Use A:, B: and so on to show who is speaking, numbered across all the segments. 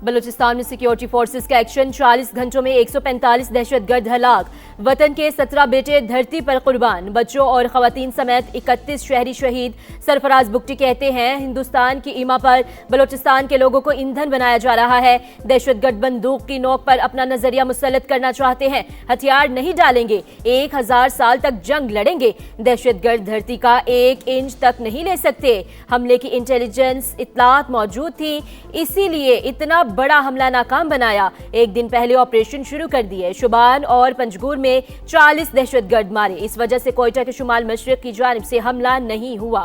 A: बलूचिस्तान में security forces का action, 40 घंटों में 145 दहशतगर्द हलाक, वतन के 17 बेटे धरती पर कुर्बान, बच्चों और खवातीन समेत 31 शहरी शहीद। सरफराज बुगटी कहते हैं, हिंदुस्तान की ईमा पर बलूचिस्तान के लोगों को ईंधन बनाया जा रहा है। दहशतगर्द बंदूक की नोक पर अपना नजरिया मुसल्लत करना चाहते हैं, हथियार नहीं डालेंगे, 1000 साल तक जंग लड़ेंगे। दहशतगर्द धरती का 1 इंच तक नहीं ले सकते। हमले की इंटेलिजेंस इत्तलात मौजूद थी, इसीलिए इतना बड़ा हमला नाकाम बनाया। एक दिन पहले ऑपरेशन शुरू कर दिए। शुबान और पंजगूर में 40 दहशतगर्द मारे। इस वजह से कोयटा के शुमाल मशरिक की जानिब से हमला नहीं हुआ।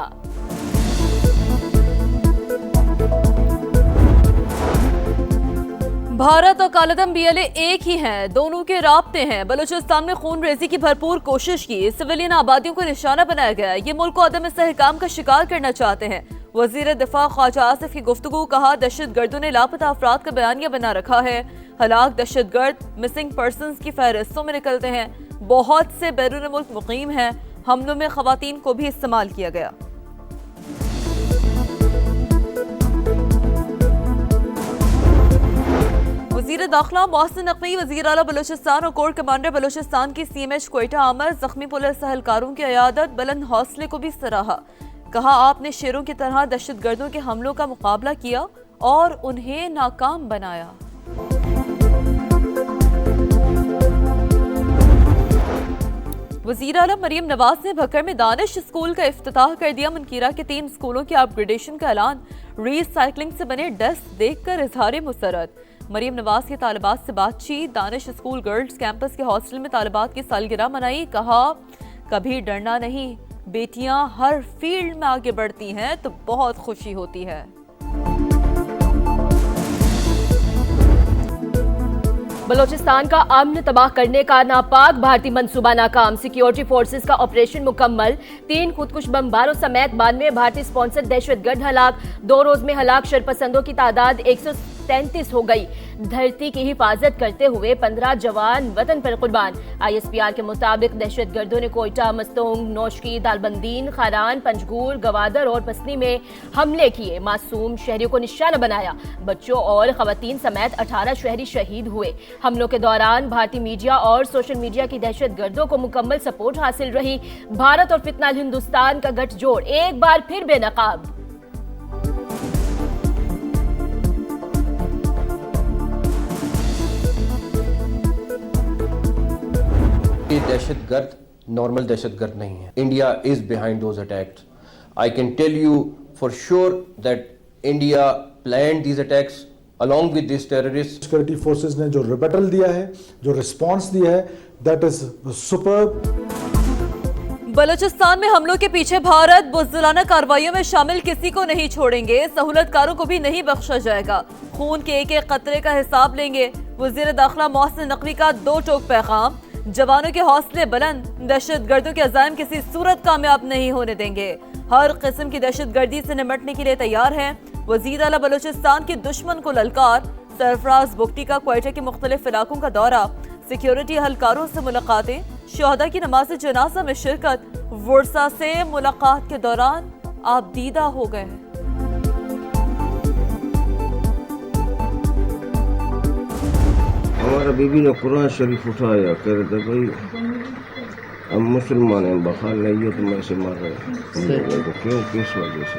B: भारत और कालादम बीएलए एक ही हैं, दोनों के राब्ते हैं। बलूचिस्तान में खून रेजी की भरपूर कोशिश की, सिविलियन आबादियों को निशाना बनाया गया। ये मुल्क को अदम इस्तेहकाम का शिकार करना चाहते हैं। वजीर दिफा ख्वाजा आसिफ की गुफ्तगू, कहा दहशतगर्दों ने लापता अफराद का बयानिया बना रखा है। हलाक दहशतगर्द मिसिंग पर्सनस की फहरिस्तों में निकलते हैं। बहुत से बैरून मुल्क मुकीम हैं। हमलों में खवातीन को भी इस्तेमाल किया गया। वज़ीर दाखिला मोहसिन नकवी, वज़ीर आला बलूचिस्तान और कोर कमांडर बलूचिस्तान की CMH कोयटा आमर जख्मी पुलिस एहलकारों की अयादत, बुलंद हौसले को भी सराहा। कहा, आपने शेरों की तरह दहशतगर्दों के हमलों का मुकाबला किया और उन्हें नाकाम बनाया। वज़ीर आला मरियम नवाज ने भक्कर में दानिश स्कूल का इफ्तिताह कर दिया। मनकीरा के 3 स्कूलों के अपग्रेडेशन का ऐलान, रीसाइक्लिंग से बने डेस्क देखकर इजहार मुसरत। मरियम नवाज की तालिबात से बातचीत, दानिश स्कूल गर्ल्स कैंपस के हॉस्टल में तालिबात की सालगिरह मनाई। कहा, कभी डरना नहीं, बेटियां हर फील्ड में आगे बढ़ती हैं तो बहुत खुशी होती है।
A: बलूचिस्तान का अमन तबाह करने का नापाक भारतीय मंसूबा नाकाम, सिक्योरिटी फोर्सेस का ऑपरेशन मुकम्मल। 3 खुदकुश बमबारों समेत 92 भारतीय स्पॉन्सर्ड दहशतगर्द हलाक। 2 रोज में हलाक शरपसंदों की तादाद 133 हो गई। धरती की हिफाजत करते हुए 15 जवान वतन पर कुर्बान। ISPR के मुताबिक दहशतगर्दों ने कोयटा, मस्तोंग, नौशकी, दालबंदीन, खारान, पंजगूर, गवादर और पसनी में हमले किए। मासूम शहरियों को निशाना बनाया। बच्चों और खवातीन समेत 18 शहरी शहीद हुए। हमलों के दौरान भारतीय मीडिया और सोशल मीडिया की दहशतगर्दों को मुकम्मल सपोर्ट हासिल रही। भारत और फितनाल हिंदुस्तान का गठजोड़ एक बार फिर बेनकाब।
C: दहशतगर्द नॉर्मल दहशतगर्द नहीं है। India is behind those attacks. I can tell you for sure that India planned these attacks along with these terrorists.
D: Security forces ने जो रिबेटल दिया है, जो रिस्पांस दिया है, दैट इज सुपर्ब।
B: बलूचिस्तान में हमलों के पीछे भारत बुज़दिलाना कार्रवाइयों में शामिल किसी को नहीं छोड़ेंगे, सहूलतकारों को भी नहीं बख्शा जाएगा। खून के एक एक कतरे का हिसाब लेंगे। वज़ीर दाखिला मोहसिन नकवी का 2 टोक पैगाम, जवानों के हौसले बुलंद, दहशतगर्दों के अज़ाइम किसी सूरत कामयाब नहीं होने देंगे। हर किस्म की दहशतगर्दी से निपटने के लिए तैयार हैं। वज़ीर आला बलूचिस्तान के दुश्मन को ललकार। सरफराज बुगटी का कोयटा के मुख्तलिफ इलाकों का दौरा, सिक्योरिटी एहलकारों से मुलाकातें, शहदा की नमाज जनाजा में शिरकत। वर्सा से मुलाकात के दौरान आप दीदा हो गए।
E: हमारा बीबी ने कुरान शरीफ उठाया, कह रहे थे भाई हम मुसलमान हैं, बखाल नहीं है तो मैं से मार रहे हैं। क्यों, किस वजह से?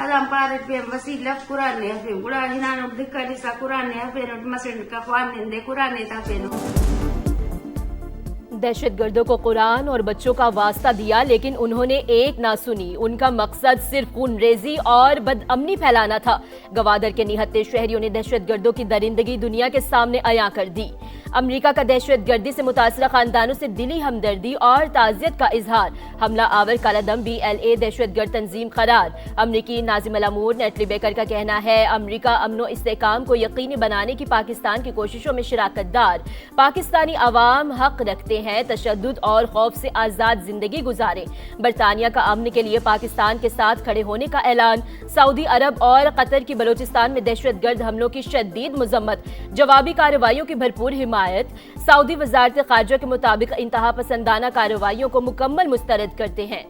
A: दहशतगर्दों को कुरान और बच्चों का वास्ता दिया, लेकिन उन्होंने एक ना सुनी। उनका मकसद सिर्फ खूनरेजी और बदअमनी फैलाना था। गवादर के निहत्ते शहरियों ने दहशतगर्दों की दरिंदगी दुनिया के सामने अयां कर दी। अमेरिका का दहशतगर्दी से मुतासरा खानदानों से दिली हमदर्दी और ताज़ियत का इजहार। हमला आवर कालादम BLA दहशतगर्द तंजीम करार। अमरीकी नाजिम अल-अमूर नेटली बेकर का कहना है, अमरीका अमनो इस्तेहकाम को यकीनी बनाने की पाकिस्तान की कोशिशों में शिराकतदार। पाकिस्तानी अवाम हक रखते हैं तशद्दुद और खौफ से आज़ाद जिंदगी गुजारें। बरतानिया का अमन के लिए पाकिस्तान के साथ खड़े होने का ऐलान। सऊदी अरब और कतर की बलूचिस्तान में दहशतगर्द हमलों की शदीद मजम्मत। जवाबी कार्रवाइयों की भरपूर हिमायत। सऊदी वजारत खारजा के मुताबिक इंतहा पसंदाना कार्रवाइयों को मुकम्मल मुस्तरद करते हैं।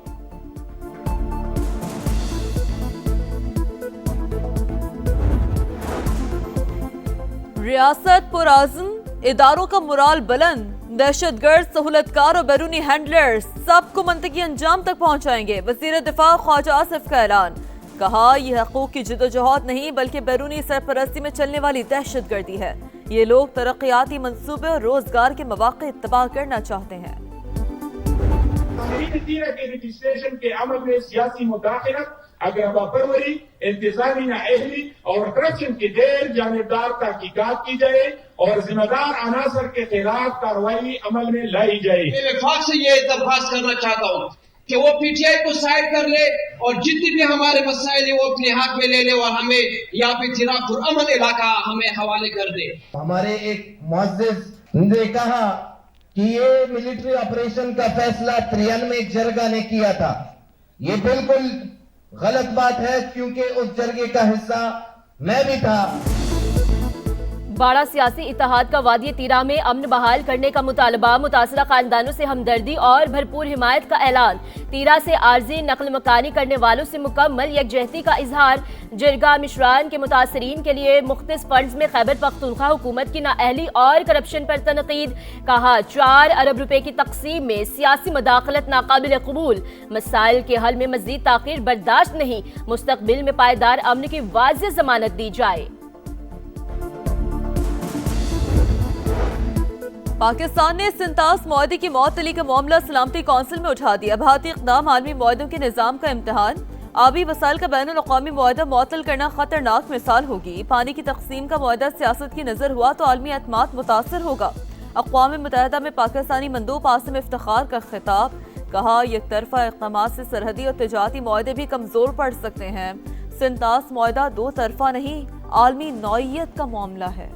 B: रियासत पुराज़म, इदारों का मुराल बुलंद, दहशतगर्द, सहूलतकार और बैरूनी हैंडलर्स सबको मंतकी अंजाम तक पहुंचाएंगे। वज़ीर दिफा ख्वाजा आसिफ का ऐलान। कहा, यह हकूक की जदोजहद नहीं बल्कि बैरूनी सरपरस्ती में चलने वाली दहशतगर्दी है। ये लोग तरक्याती मंसूबे और रोजगार के मौके तबाह करना चाहते हैं।
F: रजिस्ट्रेशन के अमल में सियासी मुदाखलत, अगरबापरवरी, इंतजामी नाअहली और करप्शन की गैर जानिबदार तहकीकात की जाए और जिम्मेदार अनासर के खिलाफ कार्रवाई अमल में लाई जाए।
G: वफाक से ये दरख्वास्त करना चाहता हूँ कि वो पीटीआई को साइड कर ले और जितने भी हमारे मसाइल है वो अपने हाथ में ले ले और हमें यहाँ पे जिला पुरअमन इलाका हमें हवाले कर दे।
H: हमारे एक मुअज़्ज़िज़ ने कहा कि ये मिलिट्री ऑपरेशन का फैसला 93 जरगा ने किया था। ये बिल्कुल गलत बात है क्योंकि उस जरगे का हिस्सा मैं भी था।
A: बाड़ा सियासी इत्तेहाद का वादी तीरा में अमन बहाल करने का मुतालबा, मुतासरा खानदानों से हमदर्दी और भरपूर हिमायत का ऐलान। तीरा से आर्जी नकल मकानी करने वालों से मुकम्मल यकजहती का इजहार। जिरगा मिशरान के मुतासरीन के लिए मुख्तस फंड्स में खैबर पख्तूनख्वा हुकूमत की नाअहली और करप्शन पर तनकीद। कहा, 4 अरब रुपए की तकसीम में सियासी मदाखलत नाकाबिल कबूल। मसाइल के हल में मजीद ताखीर बर्दाश्त नहीं। मुस्तकबिल में पायदार अमन की वाज़ेह जमानत दी जाए।
B: पाकिस्तान ने सिंतास मुआहदे की मअतली का मामला सलामती कौंसिल में उठा दिया। भारतीय इक़दाम आलमी मुआहदों के निज़ाम का इम्तहान। आबी वसाइल का बैनुल अक़वामी मुआहदा मुअत्तल करना खतरनाक मिसाल होगी। पानी की तकसीम का मुआहदा सियासत की नज़र हुआ तो आलमी एतमाद मुतासर होगा। अक़वाम मुत्तहिदा में पाकिस्तानी मंदूब आसिम इफ्तिखार का खिताब। कहा, एक तरफा इक़दामात से सरहदी और तिजारती मुआहदे भी कमज़ोर पड़ सकते हैं। सिंतास मुआहदा 2 तरफा नहीं, आलमी नौइयत का मामला है।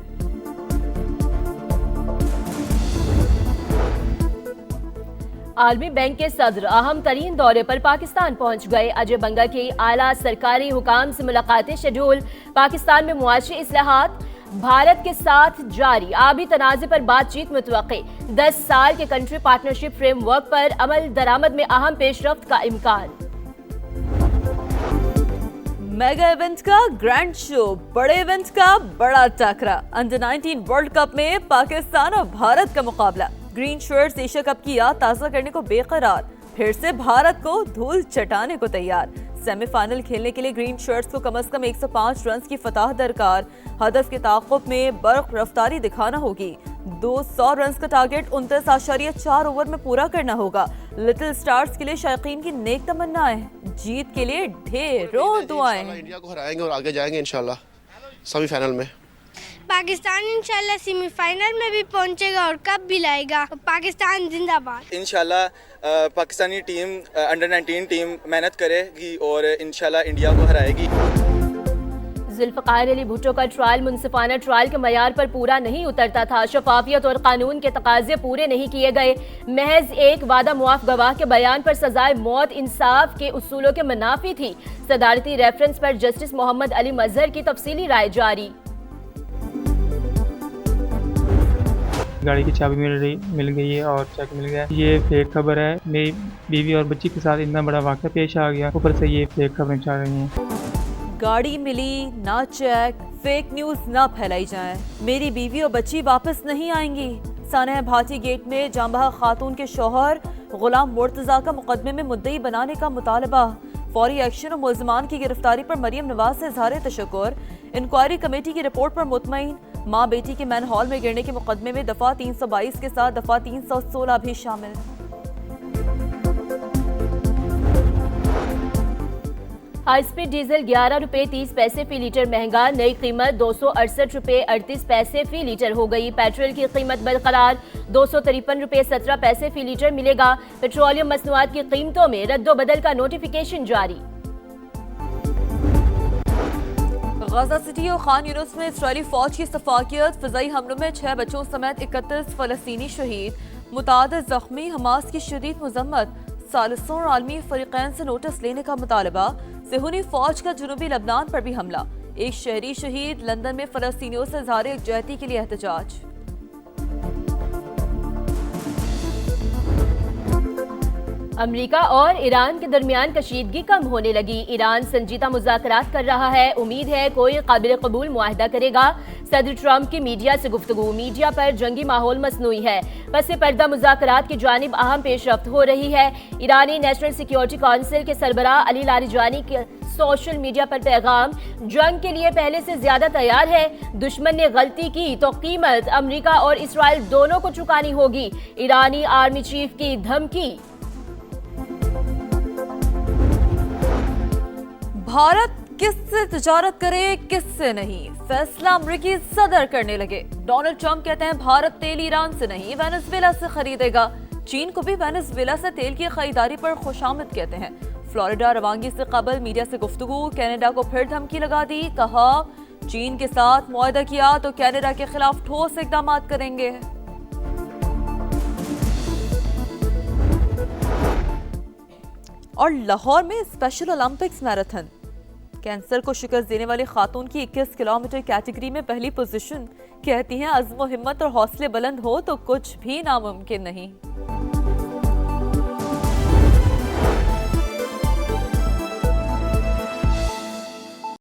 A: आलमी बैंक के सदर अहम तरीन दौरे पर पाकिस्तान पहुंच गए। अजय बंगा की आला सरकारी हुकाम से मुलाकातें शेड्यूल। पाकिस्तान में मुआशी इस्लाहात, भारत के साथ जारी आबी तनाज़े पर बातचीत मुतवक्के। 10 साल के कंट्री पार्टनरशिप फ्रेमवर्क पर अमल दरामद में अहम पेशरफ्त का इम्कान।
B: मेगा इवेंट का ग्रैंड शो, बड़े इवेंट का बड़ा टकरा। अंडर 19 वर्ल्ड कप में पाकिस्तान और भारत का मुकाबला। ग्रीन शर्ट्स एशिया कप की याद ताज़ा करने को बेकरार, फिर से भारत को धूल चटाने को तैयार। सेमीफाइनल खेलने के लिए ग्रीन शर्ट्स को कम से कम 105 रन की फतह दरकार। हदफ के ताक़ुब में बर्क रफ्तारी दिखाना होगी। 200 रन का टारगेट 29.4 ओवर में पूरा करना होगा। लिटिल स्टार्स के लिए शायकीन की नेक तमन्नाएं, जीत के लिए ढेरों दुआएं।
I: इंडिया को हराएंगे और आगे जाएंगे इंशाल्लाह सेमीफाइनल में।
J: पाकिस्तान इंशाल्लाह सेमीफाइनल में भी पहुंचेगा और कप भी लाएगा। पाकिस्तान जिंदाबाद।
K: इंशाल्लाह पाकिस्तानी टीम अंडर 19 टीम मेहनत करेगी और इंशाल्लाह इंडिया को हराएगी।
A: जुल्फ़िकार अली भुट्टो का ट्रायल मुनसिफाना ट्रायल के मयार पर पूरा नहीं उतरता था। शफाफियत और कानून के तकाजे पूरे नहीं किए गए। महज एक वादा मुआफ गवाह के बयान पर सजाए मौत इंसाफ के उसूलों के मुनाफी थी। सदारती रेफरेंस पर जस्टिस मोहम्मद अली मजहर की तफसीली राय जारी।
L: गाड़ी की चाबी मिल गई है और चेक मिल गया। ये फेक खबर है। मेरी बीवी और बच्ची के साथ इतना बड़ा वाक़या पेश आ गया, ऊपर से ये फेक खबरें चल रही हैं।
B: गाड़ी मिली ना चेक, फेक न्यूज ना फैलाई जाए। मेरी बीवी और बच्ची वापस नहीं आएंगी। सानह भाटी गेट में जांबहा खातून के शौहर गुलाम मुर्तजा का मुकदमे में मुद्दई बनाने का मुतालबा। फौरी एक्शन और मुल्ज़मान की गिरफ्तारी पर मरियम नवाज से इज़हार तशक्कुर। इंक्वायरी कमेटी की रिपोर्ट पर मुतमईन। माँ बेटी के मैन हॉल में गिरने के मुकदमे में दफा 322 के साथ दफा 316 भी शामिल।
A: हाई स्पीड डीजल 11 रुपए 30 पैसे फी लीटर महंगा। नई कीमत 268 रुपए 38 पैसे फी लीटर हो गई। पेट्रोल की कीमत बरकरार 253 रुपए 17 पैसे फी लीटर मिलेगा। पेट्रोलियम मसनूआत की कीमतों में रद्दोबदल का नोटिफिकेशन जारी।
B: गाजा सिटी और खान यूनुस में इस्राएली फौज की सफाकियत। फ़िज़ाई हमलों में 6 बच्चों समेत 31 फ़लस्तीनी शहीद। मुतादिद ज़ख्मी। हमास की शदीद मज़म्मत। सालिसों और आलमी फ़रीक़ैन से नोटिस लेने का मुतालबा। सिहूनी फौज का जुनूबी लबनान पर भी हमला। एक शहरी शहीद। लंदन में फ़लस्तीनियों से इज़हार यकजहती के लिए एहतजाज।
A: अमेरिका और ईरान के दरमियान कशीदगी कम होने लगी। ईरान संजीदा मुज़ाकरात कर रहा है। उम्मीद है कोई काबिल कबूल मुआहदा करेगा। सदर ट्रंप की मीडिया से गुफ्तगू। मीडिया पर जंगी माहौल मसनूई है। पसे पर्दा मुज़ाकरात की जानिब अहम पेशरफ्त हो रही है। ईरानी नेशनल सिक्योरिटी काउंसिल के सरबराह अली लारिजानी के सोशल मीडिया पर पैगाम, जंग के लिए पहले से ज्यादा तैयार है। दुश्मन ने गलती की तो कीमत अमेरिका और इसराइल दोनों को चुकानी होगी। ईरानी आर्मी चीफ की धमकी।
B: भारत किससे तिजारत करे किससे नहीं, फैसला अमरीकी सदर करने लगे। डोनाल्ड ट्रंप कहते हैं भारत तेल ईरान से नहीं वेनेजुएला से खरीदेगा। चीन को भी वेनेजुएला से तेल की खरीदारी पर खुशामद कहते हैं। फ्लोरिडा रवानगी से कबल मीडिया से गुफ्तगू। कनाडा को फिर धमकी लगा दी। कहा चीन के साथ मुआहदा किया तो कनाडा के खिलाफ ठोस इकदाम करेंगे। और लाहौर में स्पेशल ओलंपिक्स मैराथन, कैंसर को शिकस्त देने वाली खातून की 21 किलोमीटर कैटेगरी में पहली पोजीशन। कहती हैं अज़्म हिम्मत और हौसले बुलंद हो तो कुछ भी नामुमकिन नहीं।